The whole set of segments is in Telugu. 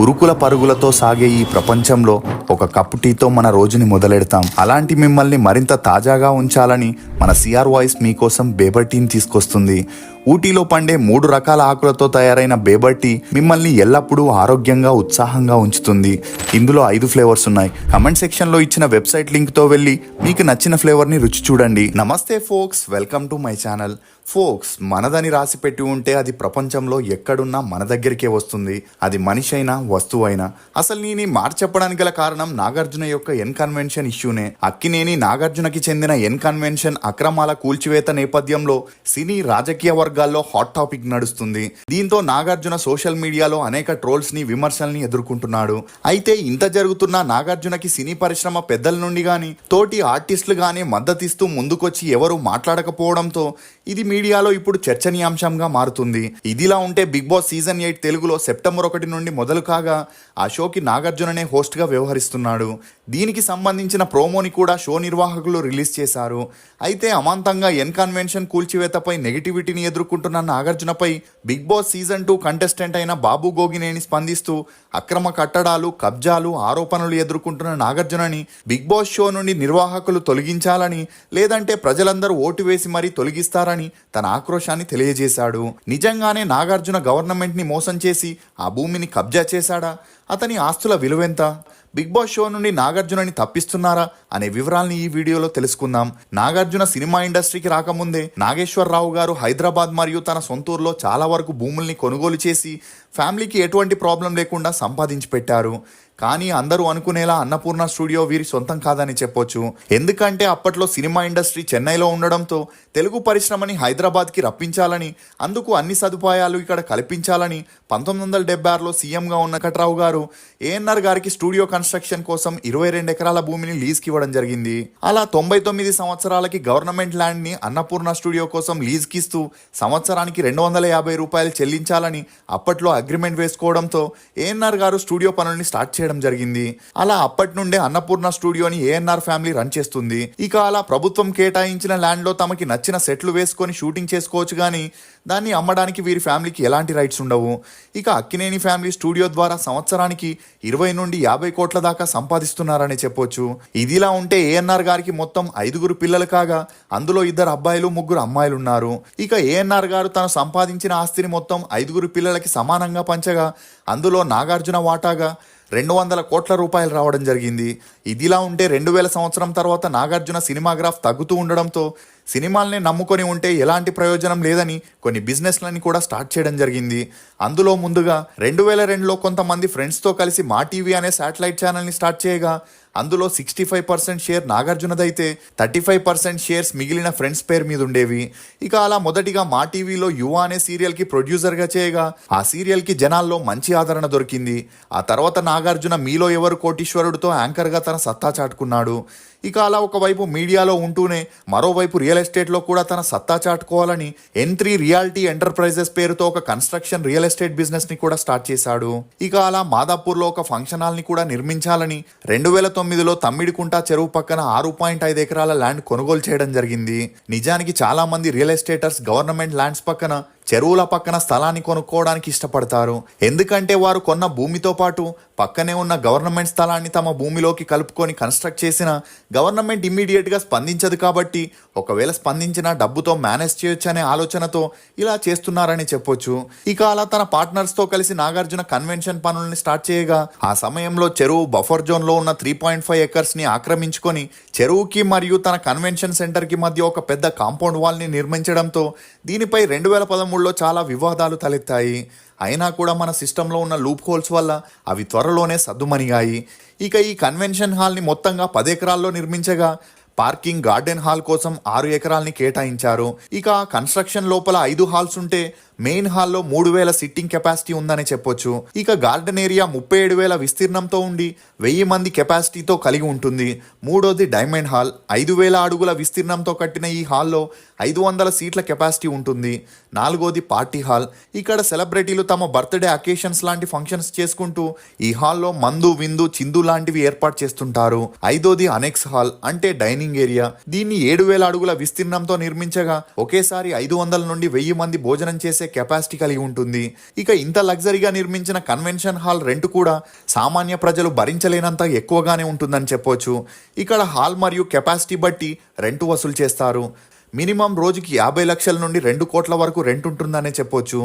ఉరుకుల పరుగులతో సాగే ఈ ప్రపంచంలో ఒక కప్పు టీతో మన రోజుని మొదలెడతాం. అలాంటి మిమ్మల్ని మరింత తాజాగా ఉంచాలని మన సిఆర్ వాయిస్ మీకోసం బేబర్ టీని తీసుకొస్తుంది. ఊటీలో పండే 3 రకాల ఆకులతో తయారైన బేబర్ టీ మిమ్మల్ని ఎల్లప్పుడూ ఆరోగ్యంగా ఉత్సాహంగా ఉంచుతుంది. ఇందులో 5 ఫ్లేవర్స్ ఉన్నాయి. కమెంట్ సెక్షన్ లో ఇచ్చిన వెబ్సైట్ లింక్ తో వెళ్ళి మీకు నచ్చిన ఫ్లేవర్ ని రుచి చూడండి. నమస్తే folks, welcome to my channel. Folks, మనదని రాసి పెట్టి ఉంటే అది ప్రపంచంలో ఎక్కడున్నా మన దగ్గరికే వస్తుంది. అది మనిషి అయినా వస్తువు అయినా. అసలు నేను మాట చెప్పడానికి గల కారణం నాగార్జున యొక్క ఎన్ కన్వెన్షన్ ఇష్యూనే. అక్కినేని నాగార్జునకి చెందిన ఎన్ కన్వెన్షన్ అక్రమాల కూల్చివేత నేపథ్యంలో సినీ రాజకీయ వర్గాల్లో హాట్ టాపిక్ నడుస్తుంది. దీంతో నాగార్జున సోషల్ మీడియాలో అనేక ట్రోల్స్ ని విమర్శల్ని ఎదుర్కొంటున్నాడు. అయితే ఇంత జరుగుతున్నా నాగార్జునకి సినీ పరిశ్రమ పెద్దల నుండి గాని తోటి ఆర్టిస్టులు గాని మద్దతిస్తూ ముందుకొచ్చి ఎవరు మాట్లాడకపోవడంతో ఇది మీడియాలో ఇప్పుడు చర్చనీయాంశంగా మారుతుంది. ఇదిలా ఉంటే బిగ్ బాస్ సీజన్ 8 తెలుగులో సెప్టెంబర్ 1 నుండి మొదలు కాగా ఆ షోకి నాగార్జుననే హోస్ట్ గా వ్యవహరిస్తున్నాడు. దీనికి సంబంధించిన ప్రోమోని కూడా షో నిర్వాహకులు రిలీజ్ చేశారు. అయితే అమాంతంగా ఎన్ కన్వెన్షన్ కూల్చివేతపై నెగిటివిటీని ఎదుర్కొంటున్న నాగార్జునపై బిగ్ బాస్ సీజన్ 2 కంటెస్టెంట్ అయిన బాబు గోగినేని స్పందిస్తూ అక్రమ కట్టడాలు, కబ్జాలు, ఆరోపణలు ఎదుర్కొంటున్న నాగార్జునని బిగ్ బాస్ షో నుండి నిర్వాహకులు తొలగించాలని, లేదంటే ప్రజలందరూ ఓటు వేసి మరీ తొలగిస్తారని తన ఆక్రోశాన్ని తెలియజేశాడు. నిజంగానే నాగార్జున గవర్నమెంట్ ని మోసం చేసి ఆ భూమిని కబ్జా చేశాడా? అతని ఆస్తుల విలువెంత? బిగ్ బాస్ షో నుండి నాగార్జునని తప్పిస్తున్నారా అనే వివరాల్ని ఈ వీడియోలో తెలుసుకుందాం. నాగార్జున సినిమా ఇండస్ట్రీకి రాకముందే నాగేశ్వరరావు గారు హైదరాబాద్ మరియు తన సొంతూరులో చాలా వరకు భూముల్ని కొనుగోలు చేసి ఫ్యామిలీకి ఎటువంటి ప్రాబ్లం లేకుండా సంపాదించి పెట్టారు. కానీ అందరూ అనుకునేలా అన్నపూర్ణ స్టూడియో వీరి సొంతం కాదని చెప్పొచ్చు. ఎందుకంటే అప్పట్లో సినిమా ఇండస్ట్రీ చెన్నైలో ఉండడంతో తెలుగు పరిశ్రమని హైదరాబాద్కి రప్పించాలని, అందుకు అన్ని సదుపాయాలు ఇక్కడ కల్పించాలని 1976లో సీఎంగా ఉన్న వెంకట్రావు గారు ఏఎన్ఆర్ గారికి స్టూడియో కన్స్ట్రక్షన్ కోసం 22 ఎకరాల భూమిని లీజ్కి ఇవ్వడం జరిగింది. అలా 99 సంవత్సరాలకి గవర్నమెంట్ ల్యాండ్ని అన్నపూర్ణ స్టూడియో కోసం లీజ్కి ఇస్తూ సంవత్సరానికి 250 రూపాయలు చెల్లించాలని అప్పట్లో అగ్రిమెంట్ వేసుకోవడంతో ఏఎన్ఆర్ గారు స్టూడియో పనుల్ని స్టార్ట్ చేయడం జరిగింది. అలా అప్పటి నుండే అన్నపూర్ణ స్టూడియోని ఏఎన్ఆర్ ఫ్యామిలీ రన్ చేస్తుంది. ఇక అలా ప్రభుత్వం కేటాయించిన ల్యాండ్ లో తమకి నచ్చిన సెట్లు వేసుకొని షూటింగ్ చేసుకోవచ్చు, కానీ దాన్ని అమ్మడానికి వీరి ఫ్యామిలీకి ఎలాంటి రైట్స్ ఉండవు. ఇక అక్కినేని ఫ్యామిలీ స్టూడియో ద్వారా సంవత్సరానికి 20 నుండి 50 కోట్ల దాకా సంపాదిస్తున్నారని చెప్పొచ్చు. ఇదిలా ఉంటే ఏఎన్ఆర్ గారికి మొత్తం 5 పిల్లలు కాగా అందులో 2 అబ్బాయిలు 3 అమ్మాయిలు ఉన్నారు. ఇక ఏఎన్ఆర్ గారు తను సంపాదించిన ఆస్తిని మొత్తం 5 పిల్లలకి సమానంగా పంచగా అందులో నాగార్జున వాటాగా 200 కోట్ల రూపాయలు రావడం జరిగింది. ఇదిలా ఉంటే 2000 సంవత్సరం తర్వాత నాగార్జున సినిమాగ్రాఫ్ తగ్గుతూ ఉండడంతో సినిమాల్ని నమ్ముకొని ఉంటే ఎలాంటి ప్రయోజనం లేదని కొన్ని బిజినెస్లని కూడా స్టార్ట్ చేయడం జరిగింది. అందులో ముందుగా 2002లో కొంతమంది ఫ్రెండ్స్తో కలిసి మా టీవీ అనే శాటిలైట్ ఛానల్ని స్టార్ట్ చేయగా అందులో 65% షేర్ నాగార్జునదైతే 35% షేర్స్ మిగిలిన ఫ్రెండ్స్ పేరు మీద ఉండేవి. ఇక అలా మొదటిగా మా టీవీలో యువ అనే సీరియల్కి ప్రొడ్యూసర్గా చేయగా ఆ సీరియల్కి జనాల్లో మంచి ఆదరణ దొరికింది. ఆ తర్వాత నాగార్జున మీలో ఎవరు కోటీశ్వరుడితో యాంకర్గా తన సత్తా చాటుకున్నాడు. ఇక అలా ఒకవైపు మీడియాలో ఉంటూనే మరోవైపు రియల్ ఎస్టేట్లో కూడా తన సత్తా చాటుకోవాలని N3 రియాలిటీ ఎంటర్ప్రైజెస్ పేరుతో ఒక కన్స్ట్రక్షన్ రియల్ ఎస్టేట్ బిజినెస్ ని కూడా స్టార్ట్ చేశాడు. ఇక అలా మాదాపూర్లో ఒక ఫంక్షన్ హాల్ ని కూడా నిర్మించాలని 2009లో తమ్మిడికుంట చెరువు పక్కన 6.5 ఎకరాల ల్యాండ్ కొనుగోలు చేయడం జరిగింది. నిజానికి చాలా మంది రియల్ ఎస్టేటర్స్ గవర్నమెంట్ ల్యాండ్స్ పక్కన, చెరువుల పక్కన స్థలాన్ని కొనుక్కోవడానికి ఇష్టపడతారు. ఎందుకంటే వారు కొన్న భూమితో పాటు పక్కనే ఉన్న గవర్నమెంట్ స్థలాన్ని తమ భూమిలోకి కలుపుకొని కన్స్ట్రక్ట్ చేసిన గవర్నమెంట్ ఇమ్మీడియట్గా స్పందించదు. కాబట్టి ఒకవేళ స్పందించిన డబ్బుతో మేనేజ్ చేయొచ్చు అనే ఆలోచనతో ఇలా చేస్తున్నారని చెప్పొచ్చు. ఇక అలా తన పార్ట్నర్స్తో కలిసి నాగార్జున కన్వెన్షన్ పనుల్ని స్టార్ట్ చేయగా ఆ సమయంలో చెరువు బఫర్ జోన్లో ఉన్న 3.5 ఎకర్స్ని ఆక్రమించుకొని చెరువుకి మరియు తన కన్వెన్షన్ సెంటర్కి మధ్య ఒక పెద్ద కాంపౌండ్ వాల్ని నిర్మించడంతో దీనిపై 2013లో చాలా వివాదాలు తలెత్తాయి. అయినా కూడా మన సిస్టంలో ఉన్న లూప్ హోల్స్ వల్ల అవి త్వరలోనే సద్దుమణిగాయి. ఇక ఈ కన్వెన్షన్ హాల్ని మొత్తంగా 10 ఎకరాల్లో నిర్మించగా పార్కింగ్, గార్డెన్ హాల్ కోసం 6 ఎకరాల్ని కేటాయించారు. ఇక కన్స్ట్రక్షన్ లోపల 5 హాల్స్ ఉంటే మెయిన్ హాల్లో 3000 సిట్టింగ్ కెపాసిటీ ఉందని చెప్పొచ్చు. ఇక గార్డెన్ ఏరియా 37,000 విస్తీర్ణంతో ఉండి 1000 మంది కెపాసిటీతో కలిగి ఉంటుంది. మూడోది డైమండ్ హాల్. 5000 అడుగుల విస్తీర్ణంతో కట్టిన ఈ హాల్లో 500 సీట్ల కెపాసిటీ ఉంటుంది. నాలుగోది పార్టీ హాల్. ఇక్కడ సెలబ్రిటీలు తమ బర్త్డే అకేషన్స్ లాంటి ఫంక్షన్స్ చేసుకుంటూ ఈ హాల్లో మందు, విందు, చిందు లాంటివి ఏర్పాటు చేస్తుంటారు. ఐదోది అనెక్స్ హాల్, అంటే డైనింగ్ ఏరియా. దీన్ని 7000 అడుగుల విస్తీర్ణంతో నిర్మించగా ఒకేసారి 500 నుండి 1000 మంది భోజనం చేసే కెపాసిటీ కలిగి ఉంటుంది. ఇక ఇంత లగ్జరీగా నిర్మించిన కన్వెన్షన్ హాల్ రెంట్ కూడా సామాన్య ప్రజలు భరించలేనంత ఎక్కువగానే ఉంటుందని చెప్పొచ్చు. ఇక్కడ హాల్ మరియు కెపాసిటీ బట్టి రెంట్ వసూలు చేస్తారు. మినిమం రోజుకి 50 లక్షల నుండి 2 కోట్ల వరకు రెంట్ ఉంటుందనే చెప్పొచ్చు.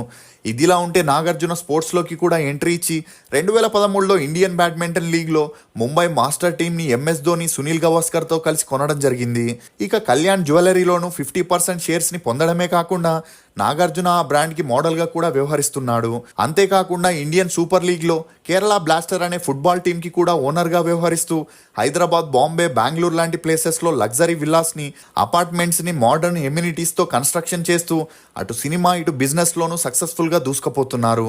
ఇదిలా ఉంటే నాగార్జున స్పోర్ట్స్లోకి కూడా ఎంట్రీ ఇచ్చి 2013లో ఇండియన్ బ్యాడ్మింటన్ లీగ్లో ముంబై మాస్టర్ టీంని MS ధోని, సునీల్ గవాస్కర్తో కలిసి కొనడం జరిగింది. ఇక కళ్యాణ్ జ్యువెలరీలోనూ 50% షేర్స్ని పొందడమే కాకుండా నాగార్జున ఆ బ్రాండ్కి మోడల్గా కూడా వ్యవహరిస్తున్నాడు. అంతేకాకుండా ఇండియన్ సూపర్ లీగ్లో కేరళ బ్లాస్టర్ అనే ఫుట్బాల్ టీంకి కూడా ఓనర్గా వ్యవహరిస్తూ హైదరాబాద్, బాంబే, బెంగళూరు లాంటి ప్లేసెస్లో లగ్జరీ విల్లాస్ని, అపార్ట్మెంట్స్ని మోడర్న్ ఎమ్యూనిటీస్తో కన్స్ట్రక్షన్ చేస్తూ అటు సినిమా ఇటు బిజినెస్లోనూ సక్సెస్ఫుల్గా దూసుకుపోతున్నారు.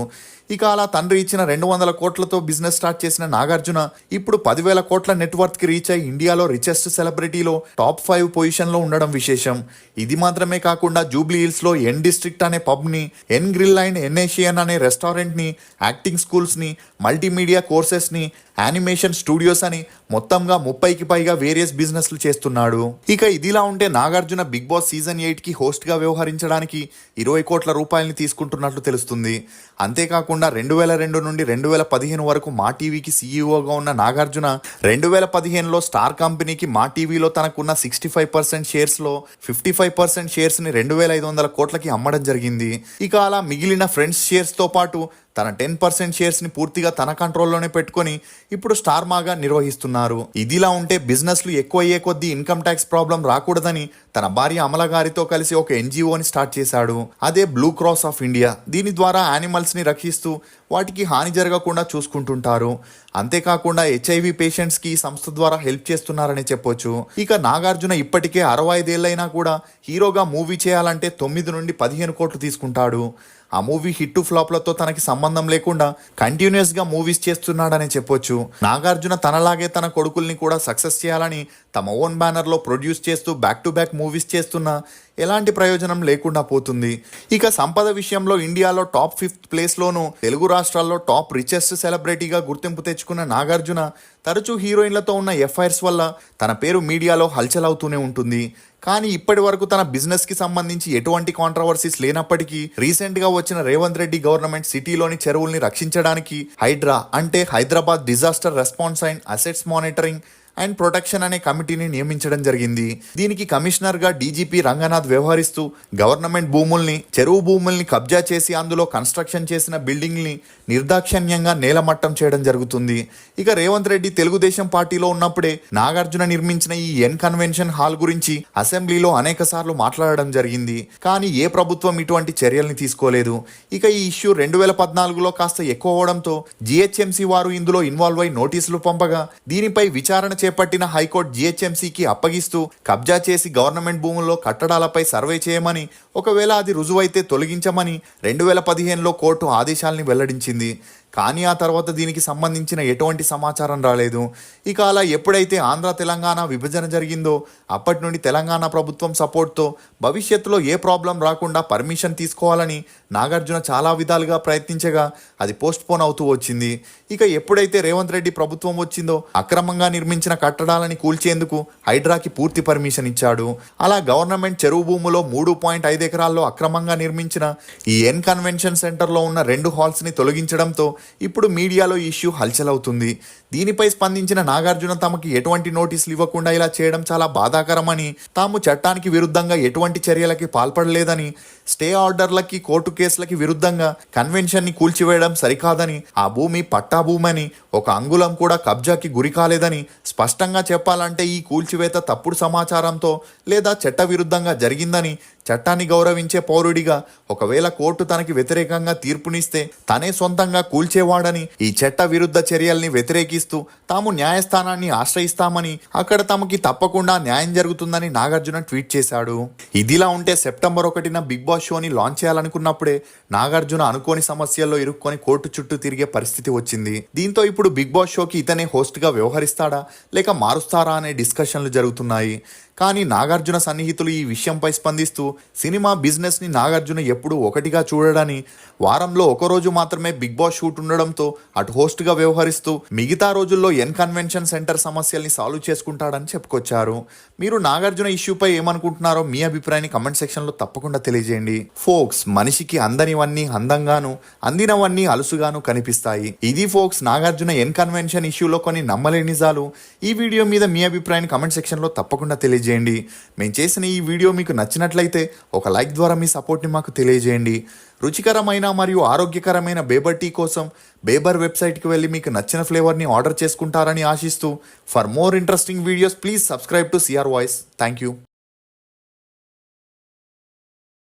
ఇక అలా తండ్రి ఇచ్చిన 200 కోట్లతో బిజినెస్ స్టార్ట్ చేసిన నాగార్జున ఇప్పుడు 10,000 కోట్ల నెట్వర్క్కి రీచ్ అయి ఇండియాలో రిచెస్ట్ సెలబ్రిటీలో టాప్ 5 పొజిషన్లో ఉండడం విశేషం. ఇది మాత్రమే కాకుండా జూబ్లీ హిల్స్లో ఎన్ డిస్ట్రిక్ట్ అనే పబ్ని, ఎన్ గ్రిల్ అండ్ ఎన్ఏషియన్ అనే రెస్టారెంట్ని, యాక్టింగ్ స్కూల్స్ని, మల్టీమీడియా కోర్సెస్ని, యానిమేషన్ స్టూడియోస్ అని మొత్తంగా 30కి పైగా వేరియస్ బిజినెస్లు చేస్తున్నాడు. ఇక ఇదిలా ఉంటే నాగార్జున బిగ్ బాస్ సీజన్ 8కి హోస్ట్గా వ్యవహరించడానికి 20 కోట్ల రూపాయలని తీసుకుంటున్నట్లు తెలుస్తుంది. అంతేకాకుండా 2002 నుండి 2015 వరకు మా టీవీకి సీఈఓగా ఉన్న నాగార్జున 2015లో స్టార్ కంపెనీకి మా టీవీలో తనకున్న 65% షేర్స్లో 55% షేర్స్ని 2,500 కోట్లకి అమ్మడం జరిగింది. ఇక అలా మిగిలిన ఫ్రెండ్స్ షేర్స్తో పాటు తన 10% షేర్స్ని పూర్తిగా తన కంట్రోల్లోనే పెట్టుకొని ఇప్పుడు స్టార్ మాగా నిర్వహిస్తున్నారు. ఇదిలా ఉంటే బిజినెస్లు ఎక్కువ అయ్యే కొద్దీ ఇన్కమ్ ట్యాక్స్ ప్రాబ్లం రాకూడదని తన భార్య అమల గారితో కలిసి ఒక NGOని స్టార్ట్ చేశాడు. అదే బ్లూ క్రాస్ ఆఫ్ ఇండియా. దీని ద్వారా యానిమల్స్ని రక్షిస్తూ వాటికి హాని జరగకుండా చూసుకుంటుంటారు. అంతేకాకుండా HIV పేషెంట్స్కి ఈ సంస్థ ద్వారా హెల్ప్ చేస్తున్నారని చెప్పొచ్చు. ఇక నాగార్జున ఇప్పటికే 65 ఏళ్ళైనా కూడా హీరోగా మూవీ చేయాలంటే 9 నుండి 15 కోట్లు తీసుకుంటాడు. ఆ మూవీ హిట్ ఫ్లాప్లతో తనకి సంబంధం లేకుండా కంటిన్యూస్గా మూవీస్ చేస్తున్నాడని చెప్పొచ్చు. నాగార్జున తనలాగే తన కొడుకుల్ని కూడా సక్సెస్ చేయాలని తమ ఓన్ బ్యానర్లో ప్రొడ్యూస్ చేస్తూ బ్యాక్ టు బ్యాక్ మూవీస్ చేస్తున్నా ఎలాంటి ప్రయోజనం లేకుండా పోతుంది. ఇక సంపద విషయంలో ఇండియాలో టాప్ 5th ప్లేస్లోనూ, తెలుగు రాష్ట్రాల్లో టాప్ రిచెస్ట్ సెలబ్రిటీగా గుర్తింపు తెచ్చుకున్న నాగార్జున తరచూ హీరోయిన్లతో ఉన్న ఎఫ్ఐఆర్స్ వల్ల తన పేరు మీడియాలో హల్చల్ అవుతూనే ఉంటుంది. కానీ ఇప్పటి వరకు తన బిజినెస్కి సంబంధించి ఎటువంటి కాంట్రవర్సీస్ లేనప్పటికీ రీసెంట్గా వచ్చిన రేవంత్ రెడ్డి గవర్నమెంట్ సిటీలోని చెరువుల్ని రక్షించడానికి హైడ్రా అంటే Hyderabad disaster response and assets monitoring and protection అనే కమిటీని నియమించడం జరిగింది. దీనికి కమిషనర్గా డీజీపీ రంగనాథ్ వ్యవహరిస్తూ గవర్నమెంట్ భూముల్ని, చెరువు భూముల్ని కబ్జా చేసి అందులో కన్స్ట్రక్షన్ చేసిన బిల్డింగ్ని నిర్దాక్షణ్యంగా నేలమట్టం చేయడం జరుగుతుంది. ఇక రేవంత్ రెడ్డి తెలుగుదేశం పార్టీలో ఉన్నప్పుడే నాగార్జున నిర్మించిన ఈ ఎన్ కన్వెన్షన్ హాల్ గురించి అసెంబ్లీలో అనేక సార్లు మాట్లాడడం జరిగింది. కానీ ఏ ప్రభుత్వం ఇటువంటి చర్యల్ని తీసుకోలేదు. ఇక ఈ ఇష్యూ 2014లో కాస్త ఎక్కువ అవడంతో GHMC వారు ఇందులో ఇన్వాల్వ్ అయి నోటీసులు పంపగా దీనిపై విచారణ చేపట్టిన హైకోర్టు GHMCకి అప్పగిస్తూ కబ్జా చేసి గవర్నమెంట్ భూముల్లో కట్టడాలపై సర్వే చేయమని, ఒకవేళ అది రుజువైతే తొలగించమని 2015లో కోర్టు ఆదేశాల్ని వెల్లడించింది. కానీ ఆ తర్వాత దీనికి సంబంధించిన ఎటువంటి సమాచారం రాలేదు. ఇక అలా ఎప్పుడైతే ఆంధ్ర తెలంగాణ విభజన జరిగిందో అప్పటి నుండి తెలంగాణ ప్రభుత్వం సపోర్ట్తో భవిష్యత్తులో ఏ ప్రాబ్లం రాకుండా పర్మిషన్ తీసుకోవాలని నాగార్జున చాలా విధాలుగా ప్రయత్నించగా అది పోస్ట్పోన్ అవుతూ వచ్చింది. ఇక ఎప్పుడైతే రేవంత్ రెడ్డి ప్రభుత్వం వచ్చిందో అక్రమంగా నిర్మించిన కట్టడాలని కూల్చేందుకు హైడ్రాకి పూర్తి పర్మిషన్ ఇచ్చాడు. అలా గవర్నమెంట్ చెరువు భూములో 3.5 ఎకరాల్లో అక్రమంగా నిర్మించిన ఈ ఎన్ కన్వెన్షన్ సెంటర్లో ఉన్న 2 హాల్స్ని తొలగించడంతో ఇప్పుడు మీడియాలో ఈ ఇష్యూ హల్చల్ అవుతుంది. దీనిపై స్పందించిన నాగార్జున తమకి ఎటువంటి నోటీసులు ఇవ్వకుండా ఇలా చేయడం చాలా బాధాకరమని, తాము చట్టానికి విరుద్ధంగా ఎటువంటి చర్యలకి పాల్పడలేదని, స్టే ఆర్డర్లకి, కోర్టు కేసులకి విరుద్ధంగా కన్వెన్షన్ని కూల్చివేయడం సరికాదని, ఆ భూమి పట్టా భూమని, ఒక అంగుళం కూడా కబ్జాకి గురి కాలేదని, స్పష్టంగా చెప్పాలంటే ఈ కూల్చివేత తప్పుడు సమాచారంతో లేదా చట్ట విరుద్ధంగా జరిగిందని, చట్టాన్ని గౌరవించే పౌరుడిగా ఒకవేళ కోర్టు తనకి వ్యతిరేకంగా తీర్పునిస్తే తనే సొంతంగా కూల్చేవాడని, ఈ చట్ట విరుద్ధ చర్యల్ని వ్యతిరేకిస్తూ తాము న్యాయస్థానాన్ని ఆశ్రయిస్తామని, అక్కడ తమకి తప్పకుండా న్యాయం జరుగుతుందని నాగార్జున ట్వీట్ చేశాడు. ఇదిలా ఉంటే సెప్టెంబర్ 1న బిగ్ బాస్ షోని లాంచ్ చేయాలనుకున్నప్పుడే నాగార్జున అనుకోని సమస్యల్లో ఇరుక్కొని కోర్టు చుట్టూ తిరిగే పరిస్థితి వచ్చింది. దీంతో ఇప్పుడు బిగ్ బాస్ షోకి ఇతనే హోస్ట్గా వ్యవహరిస్తాడా లేక మారుస్తారా అనే డిస్కషన్లు జరుగుతున్నాయి. కానీ నాగార్జున సన్నిహితులు ఈ విషయంపై స్పందిస్తూ సినిమా బిజినెస్ని నాగార్జున ఎప్పుడూ ఒకటిగా చూడడని, వారంలో ఒకరోజు మాత్రమే బిగ్ బాస్ షూట్ ఉండడంతో అటు హోస్ట్గా వ్యవహరిస్తూ మిగతా రోజుల్లో కన్వెన్షన్ సెంటర్ సమస్యల్ని సాల్వ్ చేసుకుంటాడని చెప్పుకొచ్చారు. మీరు నాగార్జున ఇష్యూపై ఏమనుకుంటున్నారో మీ అభిప్రాయాన్ని కమెంట్ సెక్షన్లో తప్పకుండా తెలియజేయండి. ఫోక్స్, మనిషికి అందనివన్నీ అందంగాను, అందినవన్నీ అలుసుగాను కనిపిస్తాయి. ఇది ఫోక్స్ నాగార్జున కన్వెన్షన్ ఇష్యూలో కొన్ని నమ్మలేని నిజాలు. ఈ వీడియో మీద మీ అభిప్రాయాన్ని కమెంట్ సెక్షన్లో తప్పకుండా తెలియజేయండి. మేము చేసిన ఈ వీడియో మీకు నచ్చినట్లయితే ఒక లైక్ ద్వారా మీ సపోర్ట్ని మాకు తెలియజేయండి. రుచికరమైన మరియు ఆరోగ్యకరమైన బేబర్ టీ కోసం బేబర్ వెబ్సైట్కి వెళ్ళి మీకు నచ్చిన ఫ్లేవర్ని ఆర్డర్ చేసుకుంటారని ఆశిస్తూ, for more interesting videos please subscribe to CR voice. Thank you.